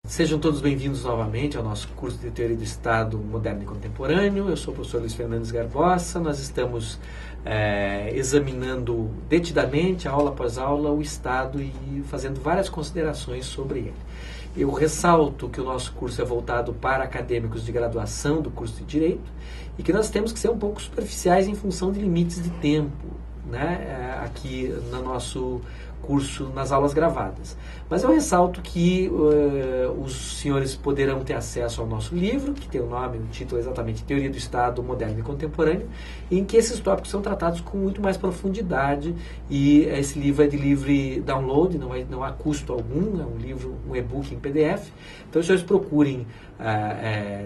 Sejam todos bem-vindos novamente ao nosso curso de Teoria do Estado Moderno e Contemporâneo. Eu sou o professor Luiz Fernandes Garbosa. Nós estamos examinando detidamente, aula após aula, o Estado e fazendo várias considerações sobre ele. Eu ressalto que o nosso curso é voltado para acadêmicos de graduação do curso de Direito e que nós temos que ser um pouco superficiais em função de limites de tempo, né, aqui no nosso curso, nas aulas gravadas. Mas eu ressalto que os senhores poderão ter acesso ao nosso livro, que tem o título exatamente Teoria do Estado Moderno e Contemporâneo, em que esses tópicos são tratados com muito mais profundidade, e esse livro é de livre download, não há custo algum, é um livro, um e-book em PDF. Então, os senhores procurem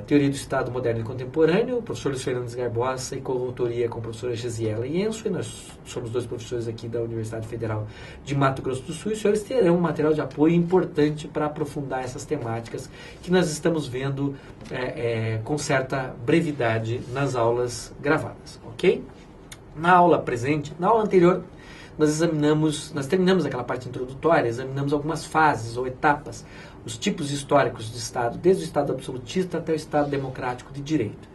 Teoria do Estado Moderno e Contemporâneo, o professor Luiz Fernandes Garbosa, e coautoria com a professora Gesiela Ienso, e nós somos dois professores aqui da Universidade Federal de Mato Grosso do Sul, e os senhores terão um material de apoio importante para aprofundar essas temáticas que nós estamos vendo com certa brevidade nas aulas gravadas, ok? Na aula presente, na aula anterior, nós terminamos aquela parte introdutória, examinamos algumas fases ou etapas, os tipos históricos de Estado, desde o Estado absolutista até o Estado democrático de direito.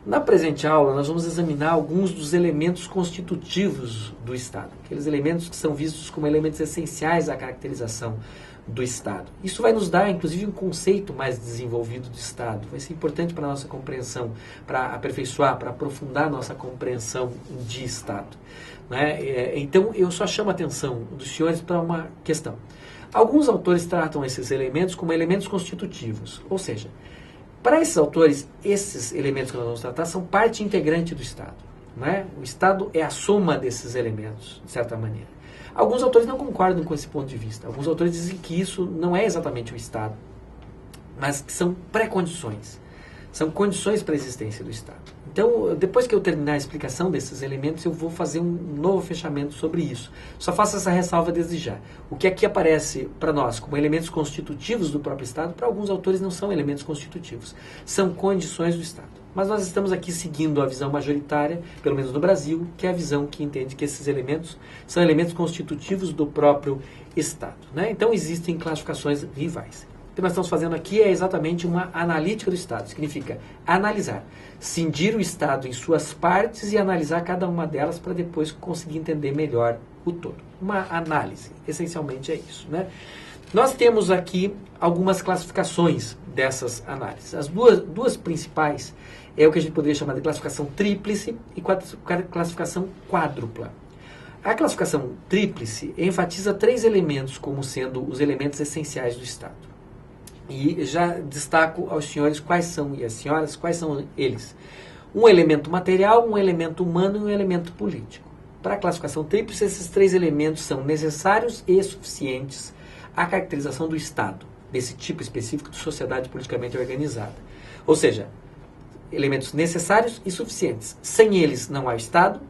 Na presente aula, nós vamos examinar alguns dos elementos constitutivos do Estado, aqueles elementos que são vistos como elementos essenciais à caracterização do Estado. Isso vai nos dar, inclusive, um conceito mais desenvolvido do Estado. Vai ser importante para a nossa compreensão, para aperfeiçoar, para aprofundar a nossa compreensão de Estado, né? Então, eu só chamo a atenção dos senhores para uma questão. Alguns autores tratam esses elementos como elementos constitutivos, ou seja, para esses autores, esses elementos que nós vamos tratar são parte integrante do Estado, né? O Estado é a soma desses elementos, de certa maneira. Alguns autores não concordam com esse ponto de vista. Alguns autores dizem que isso não é exatamente o Estado, mas que são pré-condições. São condições para a existência do Estado. Então, depois que eu terminar a explicação desses elementos, eu vou fazer um novo fechamento sobre isso. Só faço essa ressalva desde já. O que aqui aparece para nós como elementos constitutivos do próprio Estado, para alguns autores não são elementos constitutivos. São condições do Estado. Mas nós estamos aqui seguindo a visão majoritária, pelo menos no Brasil, que é a visão que entende que esses elementos são elementos constitutivos do próprio Estado, né? Então, existem classificações rivais. O que nós estamos fazendo aqui é exatamente uma analítica do Estado. Significa analisar, cindir o Estado em suas partes e analisar cada uma delas para depois conseguir entender melhor o todo. Uma análise, essencialmente é isso, né? Nós temos aqui algumas classificações dessas análises. As duas principais é o que a gente poderia chamar de classificação tríplice e classificação quádrupla. A classificação tríplice enfatiza 3 elementos como sendo os elementos essenciais do Estado. E já destaco aos senhores e às senhoras quais são eles. Um elemento material, um elemento humano e um elemento político. Para a classificação tríplice, esses 3 elementos são necessários e suficientes à caracterização do Estado, desse tipo específico de sociedade politicamente organizada. Ou seja, elementos necessários e suficientes. Sem eles não há Estado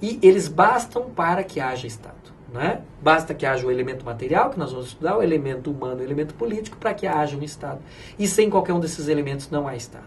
e eles bastam para que haja Estado. Né? Basta que haja o elemento material, que nós vamos estudar, o elemento humano e o elemento político, para que haja um Estado. E sem qualquer um desses elementos não há Estado.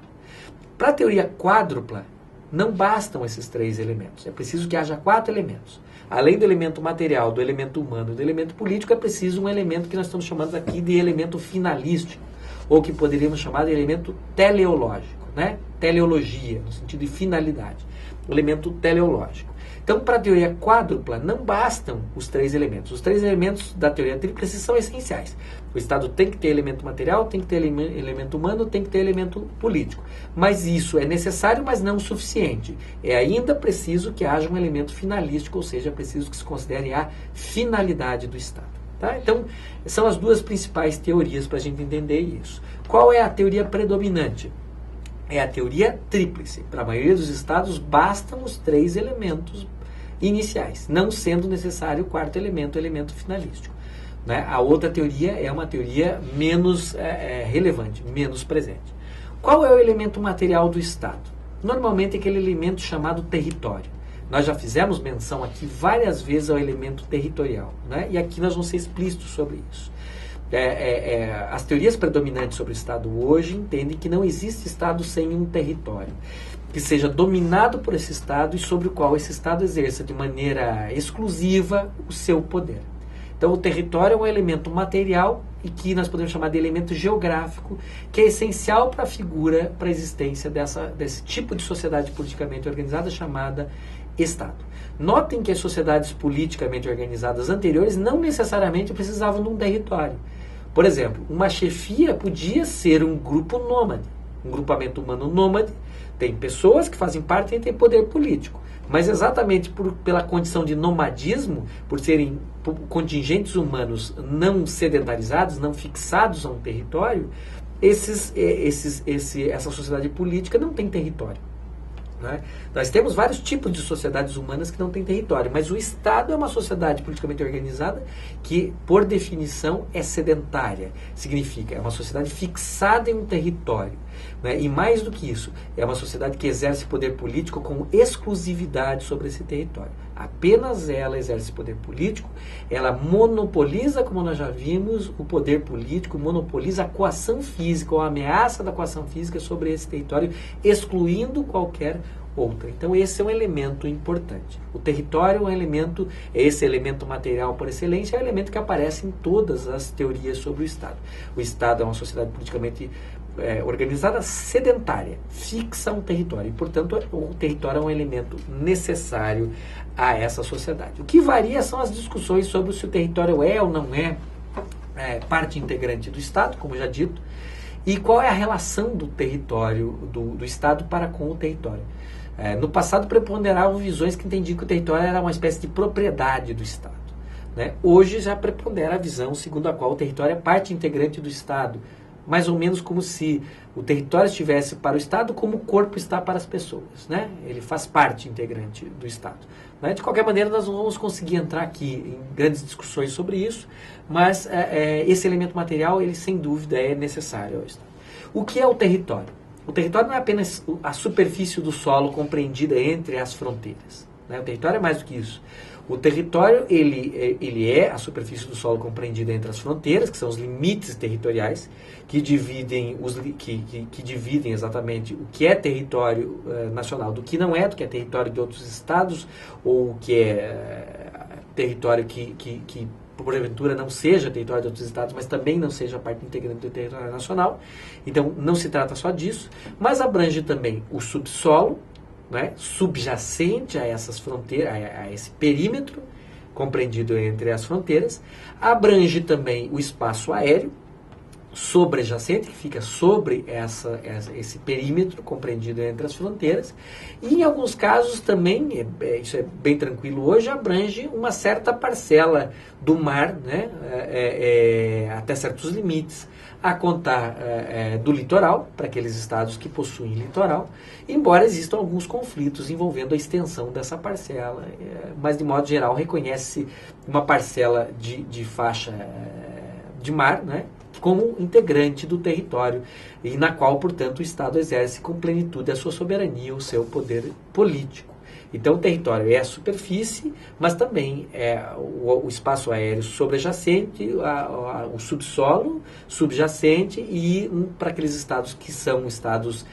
Para a teoria quádrupla, não bastam esses 3 elementos. É preciso que haja 4 elementos. Além do elemento material, do elemento humano e do elemento político, é preciso um elemento que nós estamos chamando aqui de elemento finalístico, ou que poderíamos chamar de elemento teleológico, né? Teleologia, no sentido de finalidade. O elemento teleológico. Então, para a teoria quádrupla, não bastam os 3 elementos. Os 3 elementos da teoria tríplice são essenciais. O Estado tem que ter elemento material, tem que ter elemento humano, tem que ter elemento político. Mas isso é necessário, mas não o suficiente. É ainda preciso que haja um elemento finalístico, ou seja, é preciso que se considere a finalidade do Estado. Tá? Então, são as 2 principais teorias para a gente entender isso. Qual é a teoria predominante? É a teoria tríplice. Para a maioria dos estados, bastam os 3 elementos iniciais, não sendo necessário o 4º elemento, o elemento finalístico. Né? A outra teoria é uma teoria menos relevante, menos presente. Qual é o elemento material do Estado? Normalmente é aquele elemento chamado território. Nós já fizemos menção aqui várias vezes ao elemento territorial, né? E aqui nós vamos ser explícitos sobre isso. As teorias predominantes sobre o Estado hoje entendem que não existe Estado sem um território que seja dominado por esse Estado e sobre o qual esse Estado exerça de maneira exclusiva o seu poder. Então, o território é um elemento material e que nós podemos chamar de elemento geográfico, que é essencial para a figura, para a existência desse tipo de sociedade politicamente organizada chamada Estado. Notem que as sociedades politicamente organizadas anteriores não necessariamente precisavam de um território. Por exemplo, uma chefia podia ser um grupo nômade, um grupamento humano nômade, tem pessoas que fazem parte e tem poder político. Mas exatamente pela condição de nomadismo, por serem contingentes humanos não sedentarizados, não fixados a um território, essa sociedade política não tem território. Né? Nós temos vários tipos de sociedades humanas que não têm território, mas o Estado é uma sociedade politicamente organizada que, por definição, é sedentária. Significa, é uma sociedade fixada em um território. Né? E mais do que isso, é uma sociedade que exerce poder político com exclusividade sobre esse território. Apenas ela exerce poder político, ela monopoliza, como nós já vimos, o poder político, monopoliza a coação física ou a ameaça da coação física sobre esse território, excluindo qualquer outra. Então esse é um elemento importante. O território é esse elemento material por excelência, é o elemento que aparece em todas as teorias sobre o Estado. O Estado é uma sociedade politicamente organizada sedentária, fixa um território, e portanto o território é um elemento necessário a essa sociedade. O que varia são as discussões sobre se o território é ou não é parte integrante do Estado, como já dito, e qual é a relação do território, do Estado para com o território. No passado preponderavam visões que entendiam que o território era uma espécie de propriedade do Estado. Né? Hoje já prepondera a visão segundo a qual o território é parte integrante do Estado, mais ou menos como se o território estivesse para o Estado como o corpo está para as pessoas. Né? Ele faz parte integrante do Estado. Né? De qualquer maneira, nós não vamos conseguir entrar aqui em grandes discussões sobre isso, mas esse elemento material, ele sem dúvida é necessário ao Estado. O que é o território? O território não é apenas a superfície do solo compreendida entre as fronteiras. Né? O território é mais do que isso. O território, ele é a superfície do solo compreendida entre as fronteiras, que são os limites territoriais, que dividem exatamente o que é território nacional do que não é, do que é território de outros estados, ou o que é território que porventura não seja território de outros estados, mas também não seja parte integrante do território nacional. Então, não se trata só disso, mas abrange também o subsolo, né, subjacente a essas fronteiras, a esse perímetro compreendido entre as fronteiras, abrange também o espaço aéreo sobrejacente, que fica sobre esse perímetro compreendido entre as fronteiras, e em alguns casos também, isso é bem tranquilo hoje, abrange uma certa parcela do mar, né, até certos limites, a contar do litoral, para aqueles estados que possuem litoral, embora existam alguns conflitos envolvendo a extensão dessa parcela, mas de modo geral reconhece uma parcela de faixa de mar, né, como integrante do território e na qual, portanto, o Estado exerce com plenitude a sua soberania, o seu poder político. Então, o território é a superfície, mas também é o espaço aéreo sobrejacente, o subsolo subjacente e, para aqueles estados que são estados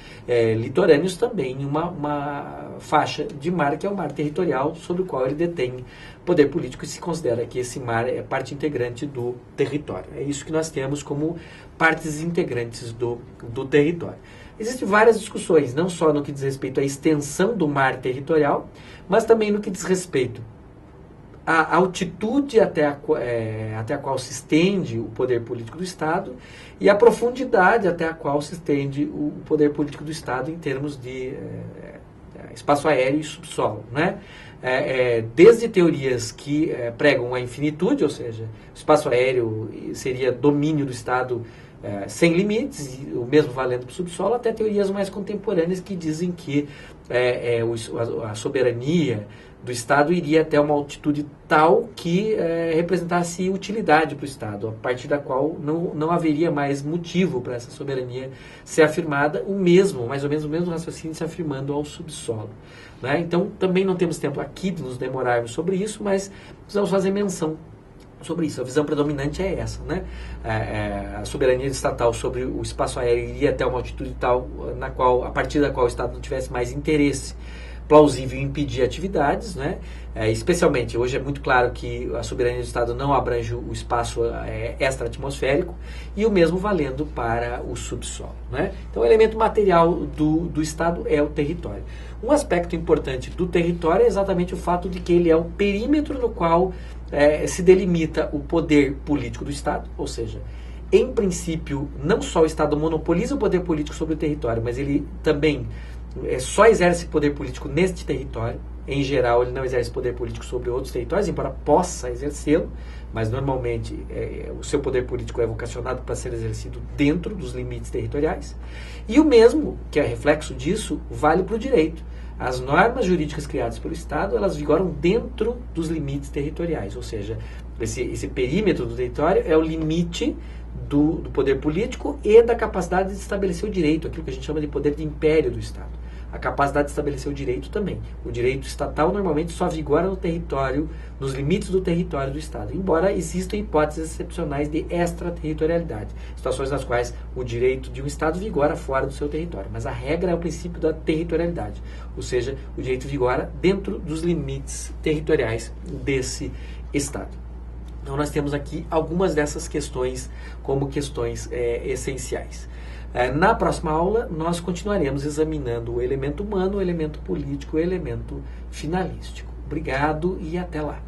litorâneos, também uma faixa de mar, que é o mar territorial, sobre o qual ele detém poder político e se considera que esse mar é parte integrante do território. É isso que nós temos como partes integrantes do território. Existem várias discussões, não só no que diz respeito à extensão do mar territorial, mas também no que diz respeito à altitude até a qual se estende o poder político do Estado e à profundidade até a qual se estende o poder político do Estado em termos de espaço aéreo e subsolo, né? Desde teorias que pregam a infinitude, ou seja, o espaço aéreo seria domínio do Estado sem limites, o mesmo valendo para o subsolo, até teorias mais contemporâneas que dizem que a soberania do Estado iria até uma altitude tal que representasse utilidade para o Estado, a partir da qual não haveria mais motivo para essa soberania ser afirmada, mais ou menos o mesmo raciocínio se afirmando ao subsolo. Né? Então, também não temos tempo aqui de nos demorarmos sobre isso, mas precisamos fazer menção sobre isso. A visão predominante é essa, né? A soberania estatal sobre o espaço aéreo iria até uma altitude tal a partir da qual o Estado não tivesse mais interesse plausível impedir atividades, né? Especialmente, hoje é muito claro que a soberania do Estado não abrange o espaço extra-atmosférico, e o mesmo valendo para o subsolo, né? Então, o elemento material do Estado é o território. Um aspecto importante do território é exatamente o fato de que ele é o perímetro no qual se delimita o poder político do Estado, ou seja, em princípio, não só o Estado monopoliza o poder político sobre o território, mas ele também só exerce poder político neste território. Em geral, ele não exerce poder político sobre outros territórios, embora possa exercê-lo, mas normalmente o seu poder político é vocacionado para ser exercido dentro dos limites territoriais. E o mesmo, que é reflexo disso, vale para o direito. As normas jurídicas criadas pelo Estado, elas vigoram dentro dos limites territoriais, ou seja, esse perímetro do território é o limite do poder político e da capacidade de estabelecer o direito, aquilo que a gente chama de poder de império do Estado. A capacidade de estabelecer o direito também. O direito estatal normalmente só vigora no território, nos limites do território do Estado, embora existam hipóteses excepcionais de extraterritorialidade, situações nas quais o direito de um Estado vigora fora do seu território, mas a regra é o princípio da territorialidade, ou seja, o direito vigora dentro dos limites territoriais desse Estado. Então nós temos aqui algumas dessas questões como questões essenciais. Na próxima aula, nós continuaremos examinando o elemento humano, o elemento político e o elemento finalístico. Obrigado e até lá.